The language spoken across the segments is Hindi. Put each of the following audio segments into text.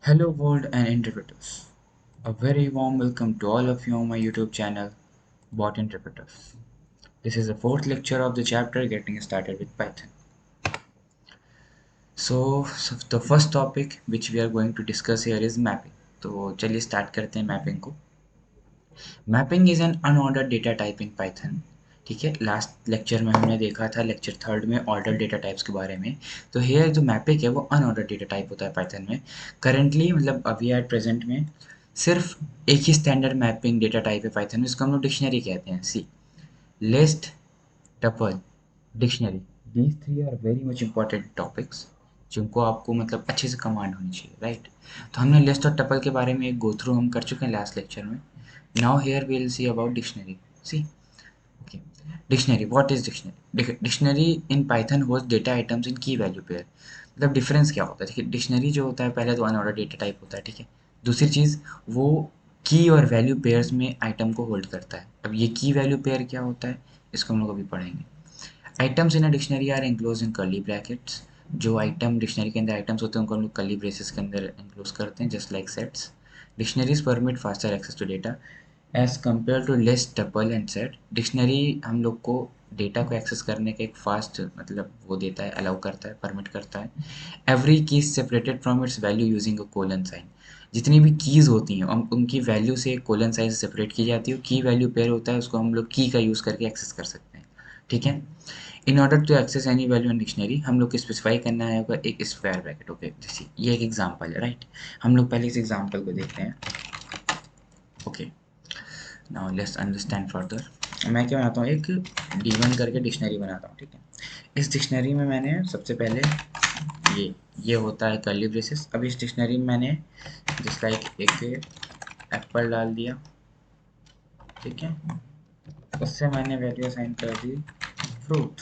Hello world and interpreters. A very warm welcome to all of you on my YouTube channel, Bot Interpreters. This is the fourth lecture of the chapter Getting Started with Python. So the first topic which we are going to discuss here is mapping. तो चलिए start करते हैं mapping को. Mapping is an unordered data type in Python. ठीक है, लास्ट लेक्चर में हमने देखा था लेक्चर थर्ड में ऑर्डर डेटा टाइप्स के बारे में. तो हेयर जो मैपिंग है वो अनऑर्डर डेटा टाइप होता है पाइथन में. करेंटली मतलब अभी एट प्रेजेंट में सिर्फ एक ही स्टैंडर्ड मैपिंग डेटा टाइप है पाइथन में, इसको हम लोग डिक्शनरी कहते हैं. See, list, tuple, dictionary, these three are very much important topics जिनको आपको मतलब अच्छे से कमांड होनी चाहिए, राइट. तो हमने लिस्ट और टपल के बारे में एक गो थ्रू हम कर चुके हैं लास्ट लेक्चर में. Now here we will see about dictionary. See, okay. Dictionary. What is dictionary? Dictionary in Python holds data items in key value pair. मतलब डिफरेंस क्या होता है? देखिए, डिक्शनरी जो होता है पहले तो अनऑर्डर डेटा टाइप होता है, ठीक है. दूसरी चीज़, वो की और वैल्यू पेयर्स में आइटम को होल्ड करता है. अब ये की वैल्यू पेयर क्या होता है इसको हम लोग अभी पढ़ेंगे. Items in a dictionary are enclose in curly brackets. जो आइटम डिक्शनरी के अंदर आइटम्स होते हैं उनको हम लोग कर्ली ब्रेसेस के अंदर एनक्लोज करते हैं, just like sets. Dictionaries permit faster access to data as compare to list, tuple and set. Dictionary हम लोग को डेटा को एक्सेस करने का एक फास्ट मतलब वो देता है, अलाउ करता है, परमिट करता है. Every key is separated from its value using a colon sign. जितनी भी कीज़ होती हैं उनकी वैल्यू से कोलन साइन से सेपरेट की जाती है. की वैल्यू पेयर होता है, उसको हम लोग की का यूज़ करके एक्सेस कर सकते हैं, ठीक है. In order to access any value in dictionary हम लोग को स्पेसिफाई करना है होगा एक स्क्वायर ब्रैकेट. ओके, जैसे ये एक एग्जांपल है, राइट. हम लोग पहले इस एग्जांपल को देखते हैं. Okay, now let's understand further. मैं क्या बनाता हूँ, एक D1 करके डिक्शनरी बनाता हूँ, ठीक है. इस डिक्शनरी में मैंने सबसे पहले ये होता है कर्ली ब्रेसेस. अब इस डिक्शनरी में मैंने जस्ट लाइक एक एप्पल डाल दिया, ठीक है. उससे मैंने वैल्यू असाइन कर दी फ्रूट,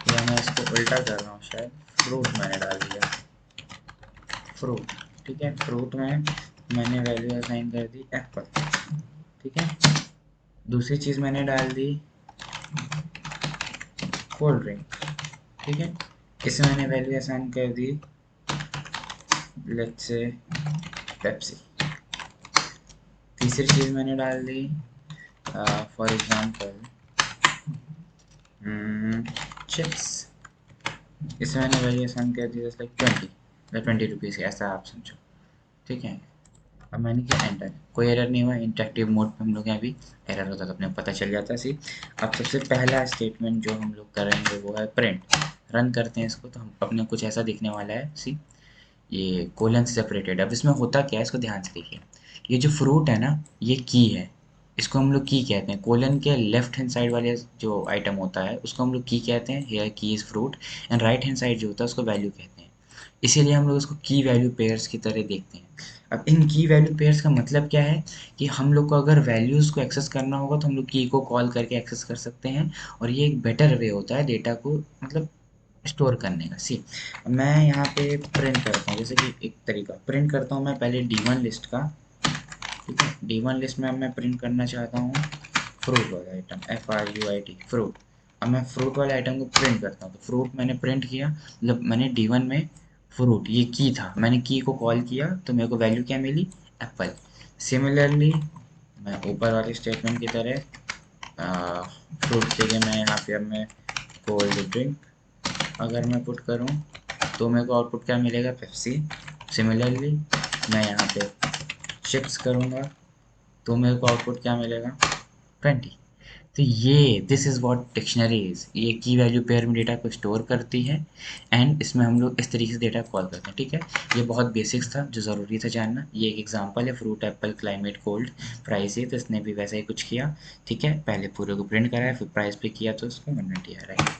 या मैं इसको उल्टा कर रहा हूँ शायद, फ्रूट मैंने डाल दिया, फ्रूट, ठीक है. फ्रूट में मैंने वैल्यू असाइन कर दी एप्पल, ठीक है. दूसरी चीज़ मैंने डाल दी कोल्ड ड्रिंक, ठीक है. इसमें मैंने वैल्यू असाइन कर दी लेट्स से पेप्सी. तीसरी चीज़ मैंने डाल दी फॉर एग्जांपल चिप्स. इसमें मैंने वैल्यू असाइन कर दी जस्ट लाइक 20 रुपीज़, ऐसा आप समझो, ठीक है. अब मैंने किया एंटर, कोई एरर नहीं हुआ. इंटरेक्टिव मोड पे हम लोग हैं अभी, एरर होता तो अपने पता चल जाता. सी, अब सबसे पहला स्टेटमेंट जो हम लोग करेंगे वो है प्रिंट. रन करते हैं इसको तो हम अपने कुछ ऐसा दिखने वाला है. सी, ये कोलन से सेपरेटेड. अब इसमें होता क्या है इसको ध्यान से देखिए. ये जो फ्रूट है ना ये की है, इसको हम लोग की कहते हैं. कोलन के लेफ्ट हैंड साइड वाले जो आइटम होता है उसको हम लोग की कहते हैं, हेयर की is fruit. And right hand side जो होता है उसको वैल्यू कहते हैं. इसीलिए हम लोग उसको की वैल्यू पेयर्स की तरह देखते हैं. अब इन की वैल्यू पेयर्स का मतलब क्या है कि हम लोग को अगर वैल्यूज़ को एक्सेस करना होगा तो हम लोग की को कॉल करके एक्सेस कर सकते हैं. और ये एक बेटर वे होता है डेटा को मतलब स्टोर करने का. सी, मैं यहाँ पे प्रिंट करता हूँ, जैसे कि एक तरीका प्रिंट करता हूँ मैं पहले D1 लिस्ट का, ठीक है. D1 लिस्ट में अब मैं प्रिंट करना चाहता हूँ फ्रूट वाला आइटम, FRUIT, फ्रूट. अब मैं फ्रूट वाले आइटम को प्रिंट करता हूँ. तो फ्रूट मैंने प्रिंट किया, मतलब मैंने D1 में फ्रूट ये की था, मैंने की को कॉल किया तो मेरे को वैल्यू क्या मिली, एप्पल. सिमिलरली मैं ऊपर वाले स्टेटमेंट की तरह फ्रूट के लिए मैं यहाँ पे अब मैं कोल्ड ड्रिंक अगर मैं पुट करूँ तो मेरे को आउटपुट क्या मिलेगा, पेप्सी. सिमिलरली मैं यहाँ पे चिप्स करूँगा तो मेरे को आउटपुट क्या मिलेगा, 20. तो ये this is what dictionary is. ये की वैल्यू पेयर में डेटा को स्टोर करती है एंड इसमें हम लोग इस तरीके से डेटा कॉल करते हैं, ठीक है. ये बहुत बेसिक्स था जो ज़रूरी था जानना. ये एक एग्जांपल है fruit, Apple, climate, cold, price. है तो इसने भी वैसा ही कुछ किया, ठीक है. पहले पूरे को प्रिंट कराया फिर प्राइस पे किया तो उसको 120 आ रहा है.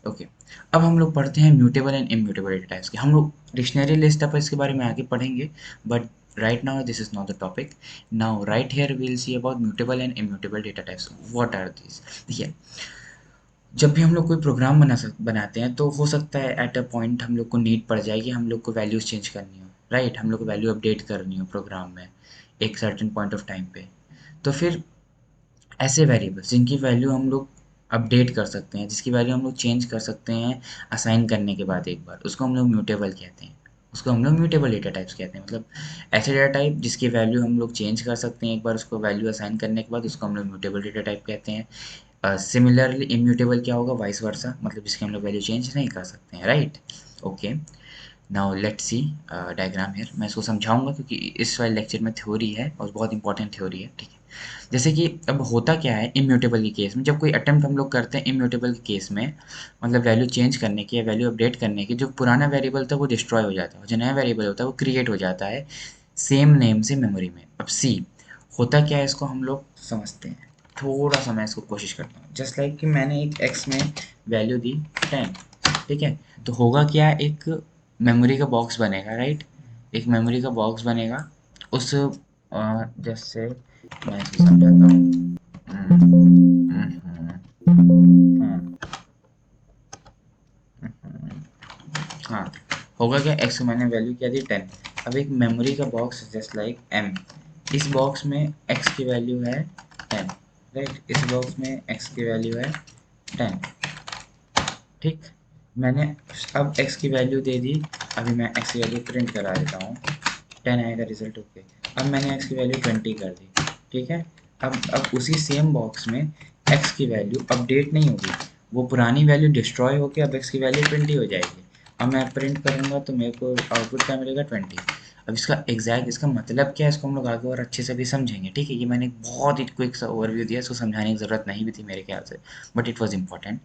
ओके, अब हम लोग पढ़ते हैं mutable and immutable data types के. हम लोग डिक्शनरी लिस्ट अब इसके बारे में आगे पढ़ेंगे, but right now this is not the topic. Now right here we'll see about mutable and immutable data types. What are these? देखिए, जब भी हम लोग कोई प्रोग्राम बनाते हैं तो हो सकता है एट अ पॉइंट हम लोग को नीड पड़ जाए कि हम लोग को वैल्यूज़ चेंज करनी हो, राइट. हम लोग को वैल्यू अपडेट करनी हो प्रोग्राम में एक सर्टेन पॉइंट ऑफ टाइम पे. तो फिर ऐसे वेरिएबल्स जिनकी वैल्यू हम लोग अपडेट कर सकते हैं, जिसकी वैल्यू हम लोग चेंज कर सकते हैं असाइन करने के बाद एक बार, उसको हम लोग म्यूटेबल कहते हैं. उसको हम लोग म्यूटेबल डेटा टाइप्स कहते हैं। मतलब ऐसे डेटा टाइप जिसकी वैल्यू हम लोग चेंज कर सकते हैं, एक बार उसको वैल्यू असाइन करने के बाद उसको हम लोग म्यूटेबल डेटा टाइप कहते हैं। सिमिलरली इम्यूटेबल क्या होगा, वाइस वर्सा, मतलब जिसकी हम लोग वैल्यू चेंज नहीं कर सकते हैं, right. Okay, now let's C diagram here. मैं इसको समझाऊंगा क्योंकि इस वाले लेक्चर में थ्योरी है और बहुत इंपॉर्टेंट थ्योरी है, ठीक है। जैसे कि अब होता क्या है इम्यूटेबल के केस में, जब कोई अटेम्प्ट हम लोग करते हैं इम्यूटेबल के केस में, मतलब वैल्यू चेंज करने की या वैल्यू अपडेट करने की, जो पुराना वेरिएबल था वो डिस्ट्रॉय हो जाता है और जो नया वेरिएबल होता है वो क्रिएट हो जाता है सेम नेम से मेमोरी में। अब सी होता क्या है, इसको हम लोग समझते हैं। थोड़ा सा मैं इसको कोशिश करता हूँ। जस्ट लाइक कि मैंने एक एक्स में वैल्यू दी 10, ठीक है। तो होगा क्या, एक मेमोरी का बॉक्स बनेगा, राइट। एक मेमोरी का बॉक्स बनेगा उस जैसे मैं इसको समझाता हूँ। हाँ, होगा क्या, एक्स को मैंने वैल्यू क्या दी 10। अब एक मेमोरी का बॉक्स जस्ट लाइक एम, इस बॉक्स में एक्स की वैल्यू है 10, राइट। इस बॉक्स में एक्स की वैल्यू है 10, ठीक। मैंने अब x की वैल्यू दे दी। अभी मैं x की वैल्यू प्रिंट करा देता हूँ, 10 आएगा रिजल्ट, ओके। अब मैंने x की वैल्यू 20 कर दी, ठीक है। अब उसी सेम बॉक्स में x की वैल्यू अपडेट नहीं होगी, वो पुरानी वैल्यू डिस्ट्रॉय होकर अब x की वैल्यू 20 हो जाएगी। अब मैं प्रिंट करूँगा तो मेरे को आउटपुट क्या मिलेगा, 20। अब इसका एग्जैक्ट इसका मतलब क्या है, इसको हम लोग आगे और अच्छे से भी समझेंगे, ठीक है। ये मैंने एक बहुत ही क्विक सा ओवरव्यू दिया, इसको समझाने की ज़रूरत नहीं भी थी मेरे ख्याल से, बट इट वॉज इम्पॉर्टेंट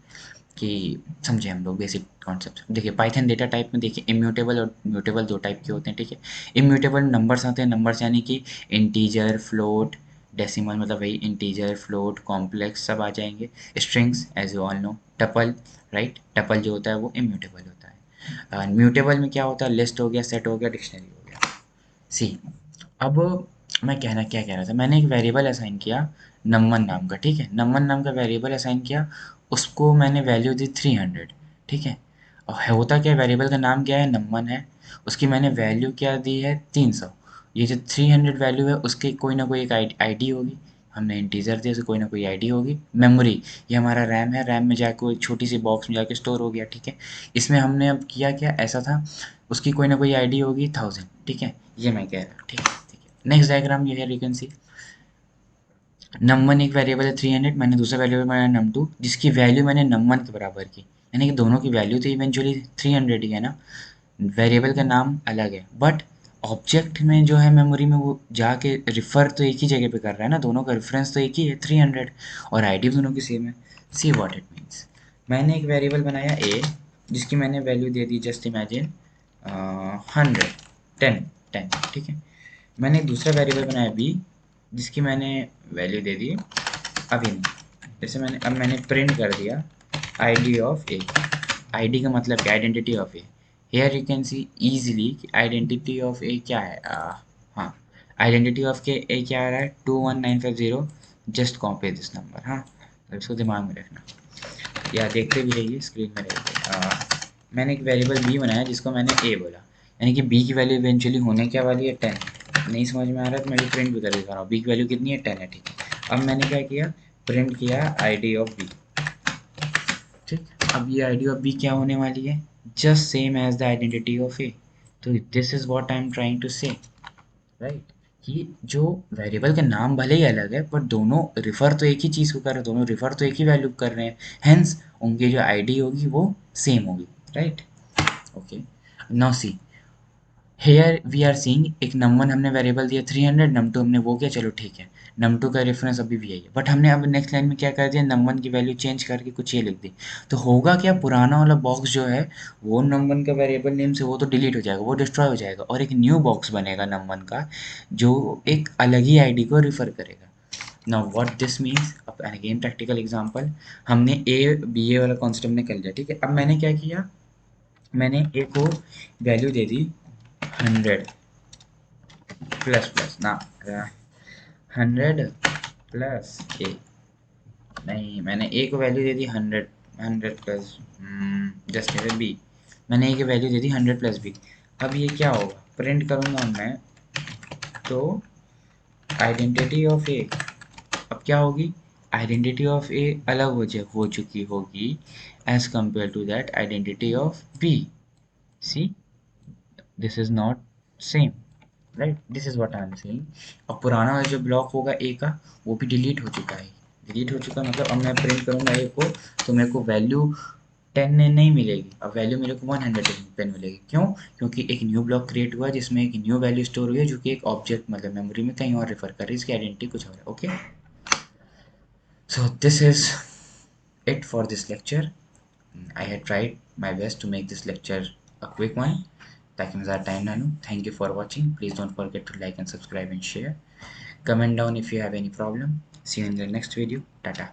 कि समझे हम लोग बेसिक कॉन्सेप्ट। देखिए पाइथन डेटा टाइप में देखिए इम्यूटेबल और म्यूटेबल दो टाइप के होते हैं, ठीक है। इम्यूटेबल नंबर्स आते हैं, नंबर्स यानी कि इंटीजर, फ्लोट, डेसिमल, मतलब वही इंटीजर, फ्लोट, कॉम्प्लेक्स सब आ जाएंगे। Strings as you all know, tuple, right. Tuple जो होता है वो इम्यूटेबल होता है। म्यूटेबल में क्या होता है, लिस्ट हो गया, सेट हो गया, डिक्शनरी हो गया। सी अब मैं क्या कह रहा था, मैंने एक वेरिएबल असाइन किया नमन नाम का, ठीक है। नमन नाम का वेरिएबल असाइन किया, उसको मैंने वैल्यू दी 300, ठीक है। और होता क्या, वेरिएबल का नाम क्या है, नमन है। उसकी मैंने वैल्यू क्या दी है, 300। ये जो 300 वैल्यू है उसकी कोई ना कोई एक आईडी होगी, हमने इंटीजर दिया उसे कोई ना कोई आईडी होगी। मेमोरी, ये हमारा रैम है, रैम में जाके वो एक छोटी सी बॉक्स में जाके स्टोर हो गया, ठीक है। इसमें हमने अब किया क्या, ऐसा था, उसकी कोई ना कोई आईडी होगी 1000, ठीक है। ये मैं कह रहा हूँ, ठीक है, ठीक है। नेक्स्ट डायग्राम ये है, यू कैन सी num1 एक वेरिएबल है 300, मैंने दूसरा वेरिएबल बनाया num2 जिसकी वैल्यू मैंने num1 के बराबर की, यानी कि दोनों की वैल्यू तो इवेंचुअली 300 ही है ना। वेरिएबल का नाम अलग है बट ऑब्जेक्ट में जो है मेमोरी में वो जाके रिफ़र तो एक ही जगह पे कर रहा है ना, दोनों का रेफरेंस तो एक ही है 300, और आईडी दोनों की सेम है। सी व्हाट इट मीन्स, मैंने एक वेरिएबल बनाया a जिसकी मैंने वैल्यू दे दी, जस्ट इमेजिन 100, 10, ठीक है। मैंने एक दूसरा वेरिएबल बनाया b जिसकी मैंने वैल्यू दे दी अभी नहीं, जैसे मैंने प्रिंट कर दिया आईडी ऑफ ए। आईडी का मतलब क्या, identity of A. Here you can see easily कि आइडेंटिटी ऑफ ए क्या है, हाँ, आइडेंटिटी ऑफ के ए क्या आ रहा है, 21950, जस्ट कॉपी दिस नंबर, हाँ। तो इसको दिमाग में रखना या देखते भी रहिए स्क्रीन में रहिए। मैंने एक वेरिएबल बी बनाया जिसको मैंने ए बोला, यानी कि बी की वैल्यू इवेंचुअली होने क्या वाली है, 10। नहीं समझ में आ रहा है तो मैं भी प्रिंट भी कर दिखा रहा हूँ, बी की वैल्यू कितनी है, 10 है, ठीक है। अब मैंने क्या किया, प्रिंट किया आईडी ऑफ बी, ठीक। अब ये आईडी ऑफ बी क्या होने वाली है, just same as the identity of A. तो this is what I am trying to say, right, कि जो वेरिएबल का नाम भले ही अलग है बट दोनों रिफ़र तो एक ही चीज़ को कर रहे हैं, दोनों रिफ़र तो एक ही वैल्यू कर रहे हैं, हेंस उनकी जो आईडी होगी वो सेम होगी, right. Okay, now see here we are seeing एक नम1 हमने वेरिएबल दिया 300, नम2 हमने वो किया, चलो ठीक है। नम2 का रेफरेंस अभी भी यही है बट हमने अब नेक्स्ट लाइन में क्या कर दिया, नम1 की वैल्यू चेंज करके कुछ ये लिख दी। तो होगा क्या, पुराना वाला बॉक्स जो है वो नम1 का वेरिएबल नेम से वो तो डिलीट हो जाएगा, वो डिस्ट्रॉय हो जाएगा और एक न्यू बॉक्स बनेगा नम1 का जो एक अलग ही आईडी को रिफ़र करेगा। नाउ व्हाट दिस मीन्स, अब अगेन प्रैक्टिकल एग्जांपल, हमने ए बी ए वाला कॉन्सेप्ट हमने कर लिया, ठीक है। अब मैंने क्या किया, मैंने ए को वैल्यू दे दी 100 प्लस प्लस ना, 100 प्लस ए, नहीं, मैंने ए को वैल्यू दे दी 100, 100 प्लस, जस्ट मेरे बी, मैंने ए की वैल्यू दे दी 100 प्लस बी। अब ये क्या होगा, प्रिंट करूँगा मैं तो आइडेंटिटी ऑफ ए, अब क्या होगी, आइडेंटिटी ऑफ ए अलग हो चुकी होगी as compare to that identity of B. See this is not same, right? This is what I am saying. और पुराना वाला जो ब्लॉक होगा ए का, वो भी डिलीट हो चुका है। डिलीट हो चुका मतलब अब मैं प्रिंट करूंगा ए को, तो मेरे को वैल्यू 10 नहीं मिलेगी, अब वैल्यू मेरे को 110 मिलेगी। क्यों? क्योंकि एक न्यू ब्लॉक क्रिएट हुआ है जिसमें एक न्यू वैल्यू स्टोर हुई है, जो कि एक ऑब्जेक्ट मतलब मेमोरी में कहीं और रेफर कर रही है, इसकी आइडेंटिटी कुछ और है। Okay, so this is it for this lecture. I had tried my best to make this lecture a quick one ताकि मैं ज़्यादा टाइम ना लूँ। Thank you for watching. Please don't forget to like and subscribe and share. Comment down if you have any problem. See you in the next video. Tata.